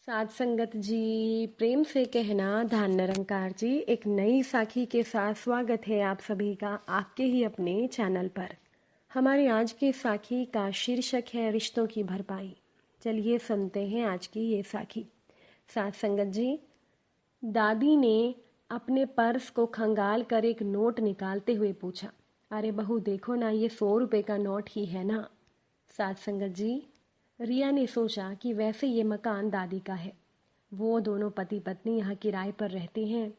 साध संगत जी, प्रेम से कहना धान निरंकार जी। एक नई साखी के साथ स्वागत है आप सभी का आपके ही अपने चैनल पर। हमारी आज की साखी का शीर्षक है रिश्तों की भरपाई। चलिए सुनते हैं आज की ये साखी। साध संगत जी, दादी ने अपने पर्स को खंगाल कर एक नोट निकालते हुए पूछा, अरे बहू देखो ना, ये 100 रुपये का नोट ही है ना। साध संगत जी, रिया ने सोचा कि वैसे ये मकान दादी का है। वो दोनों पति पत्नी यहाँ किराए पर रहते हैं।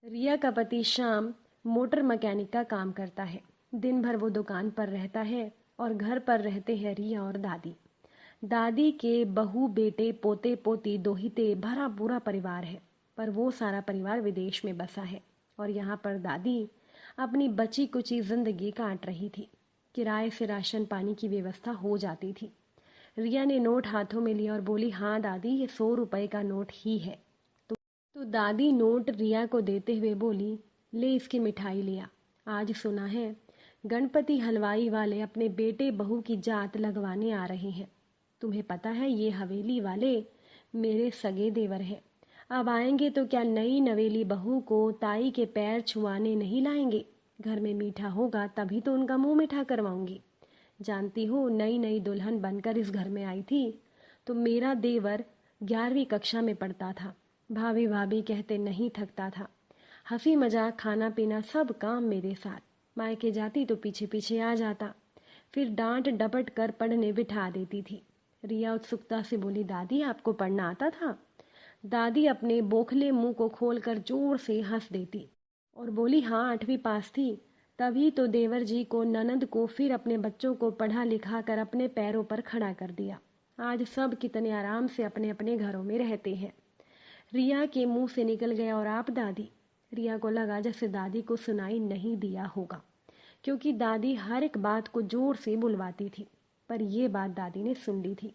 रिया का पति श्याम मोटर मैकेनिक का काम करता है। दिन भर वो दुकान पर रहता है और घर पर रहते हैं रिया और दादी। दादी के बहू बेटे पोते पोती दोहिते भरा पूरा परिवार है, पर वो सारा परिवार विदेश में बसा है और यहाँ पर दादी अपनी बची कुची जिंदगी काट रही थी। किराए से राशन पानी की व्यवस्था हो जाती थी। रिया ने नोट हाथों में लिया और बोली, हाँ दादी, ये 100 रुपये का नोट ही है। तो दादी नोट रिया को देते हुए बोली, ले इसकी मिठाई लिया। आज सुना है गणपति हलवाई वाले अपने बेटे बहू की जात लगवाने आ रहे हैं। तुम्हें पता है ये हवेली वाले मेरे सगे देवर हैं। अब आएंगे तो क्या नई नवेली बहू को ताई के पैर छुआने नहीं लाएंगे। घर में मीठा होगा तभी तो उनका मुंह मीठा करवाऊंगी। जानती हो, नई नई दुल्हन बनकर इस घर में आई थी तो मेरा देवर 11वीं कक्षा में पढ़ता था। भाभी भाभी कहते नहीं थकता था। हंसी मजाक खाना पीना सब काम मेरे साथ। मायके जाती तो पीछे पीछे आ जाता, फिर डांट डपट कर पढ़ने बिठा देती थी। रिया उत्सुकता से बोली, दादी आपको पढ़ना आता था। दादी अपने बोखले मुंह को खोलकर जोर से हंस देती और बोली, हाँ 8वीं पास थी। तभी तो देवर जी को ननद को फिर अपने बच्चों को पढ़ा लिखा कर अपने पैरों पर खड़ा कर दिया। आज सब कितने आराम से अपने अपने घरों में रहते हैं। रिया के मुंह से निकल गया, और आप दादी। रिया को लगा जैसे दादी को सुनाई नहीं दिया होगा, क्योंकि दादी हर एक बात को जोर से बुलवाती थी, पर यह बात दादी ने सुन ली थी।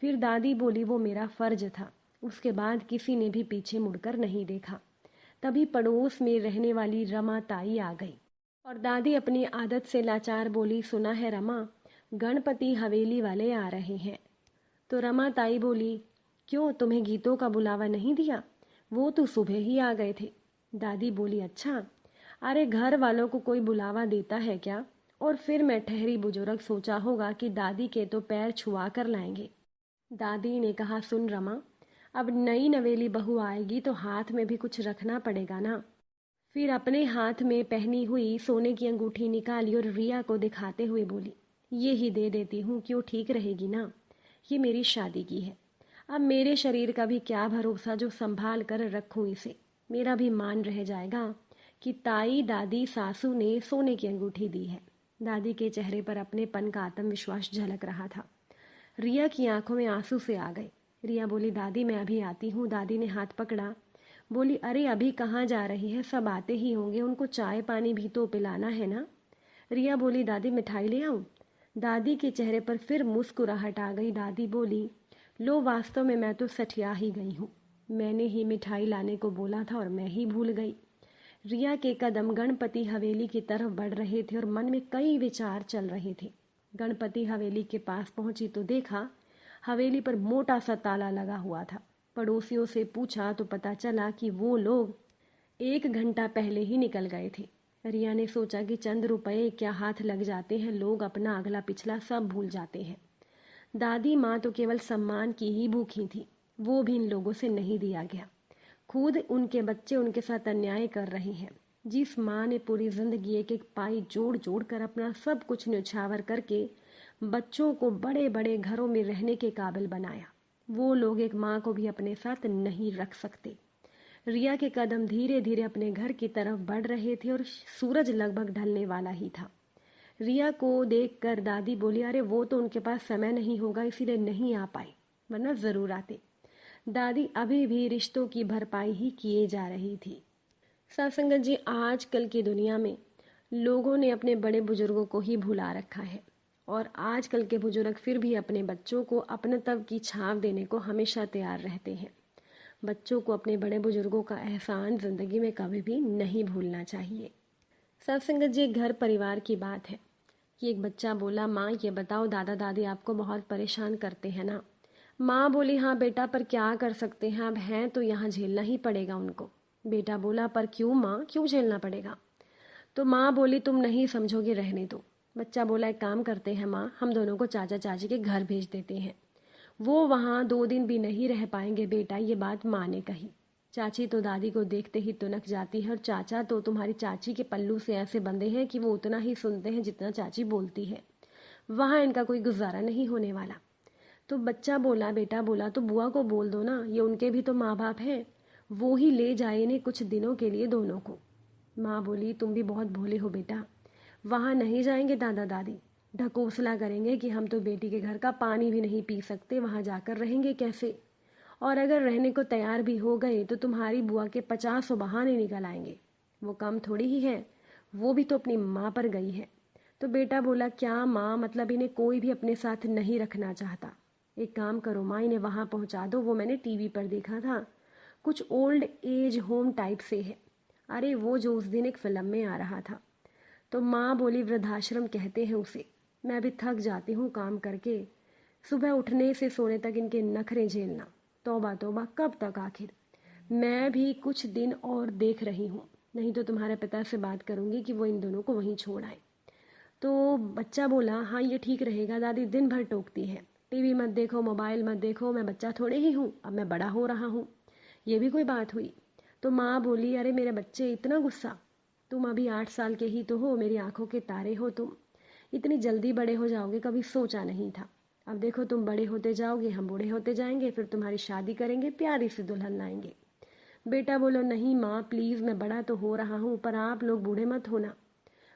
फिर दादी बोली, वो मेरा फर्ज था। उसके बाद किसी ने भी पीछे मुड़कर नहीं देखा। तभी पड़ोस में रहने वाली रमा ताई आ गई और दादी अपनी आदत से लाचार बोली, सुना है रमा, गणपति हवेली वाले आ रहे हैं। तो रमा ताई बोली, क्यों, तुम्हें गीतों का बुलावा नहीं दिया? वो तो सुबह ही आ गए थे। दादी बोली, अच्छा। अरे घर वालों को कोई बुलावा देता है क्या? और फिर मैं ठहरी बुजुर्ग सोचा होगा कि दादी के तो पैर छुआ कर लाएंगे। दादी ने कहा, सुन रमा, अब नई नवेली बहू आएगी तो हाथ में भी कुछ रखना पड़ेगा ना। फिर अपने हाथ में पहनी हुई सोने की अंगूठी निकाली और रिया को दिखाते हुए बोली, ये ही दे देती हूँ, क्यों, ठीक रहेगी ना? ये मेरी शादी की है। अब मेरे शरीर का भी क्या भरोसा जो संभाल कर रखूं इसे। मेरा भी मान रह जाएगा कि ताई दादी सासू ने सोने की अंगूठी दी है। दादी के चेहरे पर अपनेपन का आत्मविश्वास झलक रहा था। रिया की आंखों में आंसू से आ गए। रिया बोली, दादी मैं अभी आती हूँ। दादी ने हाथ पकड़ा, बोली, अरे अभी कहाँ जा रही है, सब आते ही होंगे, उनको चाय पानी भी तो पिलाना है ना। रिया बोली, दादी मिठाई ले आऊं? दादी के चेहरे पर फिर मुस्कुराहट आ गई। दादी बोली, लो, वास्तव में मैं तो सठिया ही गई हूँ। मैंने ही मिठाई लाने को बोला था और मैं ही भूल गई। रिया के कदम गणपति हवेली की तरफ बढ़ रहे थे और मन में कई विचार चल रहे थे। गणपति हवेली के पास पहुंची तो देखा हवेली पर मोटा सा ताला लगा हुआ था। पड़ोसियों से पूछा तो पता चला कि वो लोग 1 घंटा पहले ही निकल गए थे। रिया ने सोचा कि चंद रुपए क्या हाथ लग जाते हैं, लोग अपना अगला पिछला सब भूल जाते हैं। दादी माँ तो केवल सम्मान की ही भूखी थी, वो भी इन लोगों से नहीं दिया गया। खुद उनके बच्चे उनके साथ अन्याय कर रहे हैं। जिस माँ ने पूरी जिंदगी एक एक पाई जोड़ जोड़ कर अपना सब कुछ न्यौछावर करके बच्चों को बड़े बड़े घरों में रहने के काबिल बनाया, वो लोग एक माँ को भी अपने साथ नहीं रख सकते। रिया के कदम धीरे धीरे अपने घर की तरफ बढ़ रहे थे और सूरज लगभग ढलने वाला ही था। रिया को देखकर दादी बोली, अरे वो तो उनके पास समय नहीं होगा इसीलिए नहीं आ पाए, वरना जरूर आते। दादी अभी भी रिश्तों की भरपाई ही किए जा रही थी। सत्संगत जी, आजकल की दुनिया में लोगों ने अपने बड़े बुजुर्गों को ही भुला रखा है और आजकल के बुजुर्ग फिर भी अपने बच्चों को अपनत्व की छाप देने को हमेशा तैयार रहते हैं। बच्चों को अपने बड़े बुजुर्गों का एहसान जिंदगी में कभी भी नहीं भूलना चाहिए। सत्संगत जी, घर परिवार की बात है कि एक बच्चा बोला, माँ ये बताओ, दादा दादी आपको बहुत परेशान करते हैं ना? माँ बोली हाँ बेटा, पर क्या कर सकते हैं, अब हैं तो यहाँ झेलना ही पड़ेगा उनको। बेटा बोला पर क्यों माँ, क्यों झेलना पड़ेगा? तो माँ बोली तुम नहीं समझोगे, रहने दो। बच्चा बोला एक काम करते हैं माँ, हम दोनों को चाचा चाची के घर भेज देते हैं, वो वहाँ 2 दिन भी नहीं रह पाएंगे बेटा, ये बात माँ ने कही। चाची तो दादी को देखते ही तुनक जाती है, और चाचा तो तुम्हारी चाची के पल्लू से ऐसे बंधे हैं कि वो उतना ही सुनते हैं जितना चाची बोलती है, वहाँ इनका कोई गुजारा नहीं होने वाला। तो बच्चा बोला बेटा बोला तो बुआ को बोल दो ना, ये उनके भी तो माँ बाप हैं, वो ही ले जाए इन्हें कुछ दिनों के लिए दोनों को। माँ बोली तुम भी बहुत भोले हो बेटा, वहाँ नहीं जाएंगे दादा दादी, ढकोसला करेंगे कि हम तो बेटी के घर का पानी भी नहीं पी सकते, वहाँ जाकर रहेंगे कैसे? और अगर रहने को तैयार भी हो गए तो तुम्हारी बुआ के 50 बहाने निकल आएंगे, वो कम थोड़ी ही है, वो भी तो अपनी माँ पर गई है। तो बेटा बोला क्या माँ, मतलब इन्हें कोई भी अपने साथ नहीं रखना चाहता? एक काम करो माँ, इन्हें वहाँ पहुँचा दो, वो मैंने टीवी पर देखा था, कुछ ओल्ड एज होम टाइप से है। अरे वो जो उस दिन एक फिल्म में आ रहा था। तो माँ बोली वृद्धाश्रम कहते हैं उसे, मैं भी थक जाती हूँ काम करके, सुबह उठने से सोने तक इनके नखरे झेलना, तौबा तौबा कब तक आखिर। मैं भी कुछ दिन और देख रही हूँ, नहीं तो तुम्हारे पिता से बात करूँगी कि वो इन दोनों को वहीं छोड़ आए। तो बच्चा बोला हाँ ये ठीक रहेगा, दादी दिन भर टोकती है, टीवी मत देखो, मोबाइल मत देखो, मैं बच्चा थोड़े ही हूँ, अब मैं बड़ा हो रहा हूँ, ये भी कोई बात हुई? तो माँ बोली अरे मेरे बच्चे इतना गुस्सा, तुम अभी 8 साल के ही तो हो, मेरी आंखों के तारे हो तुम, इतनी जल्दी बड़े हो जाओगे कभी सोचा नहीं था। अब देखो तुम बड़े होते जाओगे, हम बूढ़े होते जाएंगे, फिर तुम्हारी शादी करेंगे, प्यारी सी दुल्हन लाएंगे। बेटा बोलो नहीं माँ प्लीज़, मैं बड़ा तो हो रहा हूँ, पर आप लोग बूढ़े मत होना।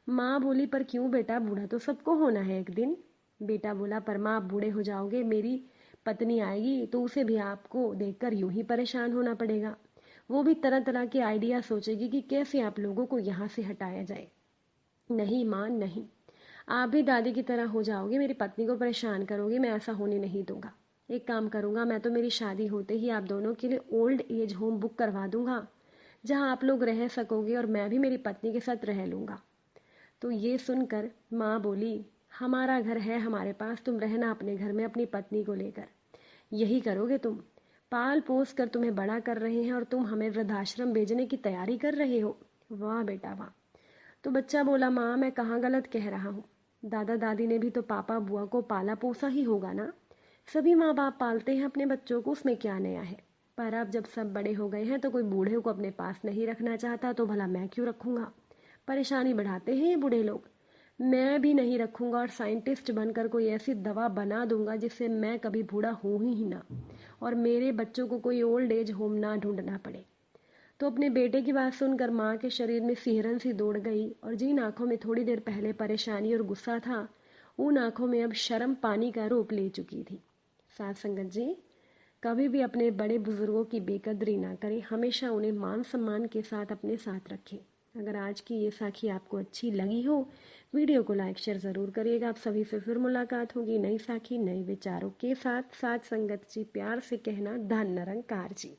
माँ बोली पर क्यों बेटा, बूढ़ा तो सबको होना है एक दिन। बेटा बोला पर माँ आप बूढ़े हो जाओगे, मेरी पत्नी आएगी तो उसे भी आपको देखकर यूं ही परेशान होना पड़ेगा, वो भी तरह तरह के आइडिया सोचेगी कि कैसे आप लोगों को यहाँ से हटाया जाए। नहीं माँ नहीं, आप भी दादी की तरह हो जाओगे, मेरी पत्नी को परेशान करोगे, मैं ऐसा होने नहीं दूंगा। एक काम करूंगा, मैं तो मेरी शादी होते ही आप दोनों के लिए ओल्ड एज होम बुक करवा दूंगा, जहाँ आप लोग रह सकोगे, और मैं भी मेरी पत्नी के साथ रह लूँगा। तो ये सुनकर माँ बोली हमारा घर है हमारे पास, तुम रहना अपने घर में अपनी पत्नी को लेकर, यही करोगे तुम? पाल पोस कर तुम्हें बड़ा कर रहे हैं और तुम हमें वृद्धाश्रम भेजने की तैयारी कर रहे हो? वाह बेटा वाह। तो बच्चा बोला माँ मैं कहाँ गलत कह रहा हूँ, दादा दादी ने भी तो पापा बुआ को पाला पोसा ही होगा ना, सभी माँ बाप पालते हैं अपने बच्चों को, उसमें क्या नया है? पर अब जब सब बड़े हो गए हैं तो कोई बूढ़े को अपने पास नहीं रखना चाहता, तो भला मैं क्यों रखूँगा? परेशानी बढ़ाते हैं ये बूढ़े लोग। मैं भी नहीं रखूँगा, और साइंटिस्ट बनकर कोई ऐसी दवा बना दूंगा जिससे मैं कभी बूढ़ा हूँ ही ना, और मेरे बच्चों को कोई ओल्ड एज होम ना ढूंढना पड़े। तो अपने बेटे की बात सुनकर माँ के शरीर में सिहरन सी दौड़ गई, और जिन आंखों में थोड़ी देर पहले परेशानी और गुस्सा था, उन आंखों में अब शर्म पानी का रूप ले चुकी थी। साथ संगत जी, कभी भी अपने बड़े बुजुर्गों की बेकदरी ना करें, हमेशा उन्हें मान सम्मान के साथ अपने साथ रखें। अगर आज की ये साखी आपको अच्छी लगी हो, वीडियो को लाइक शेयर ज़रूर करिएगा। आप सभी से फिर मुलाकात होगी नई साखी नए विचारों के साथ। साथ संगत जी, प्यार से कहना धन निरंकार जी।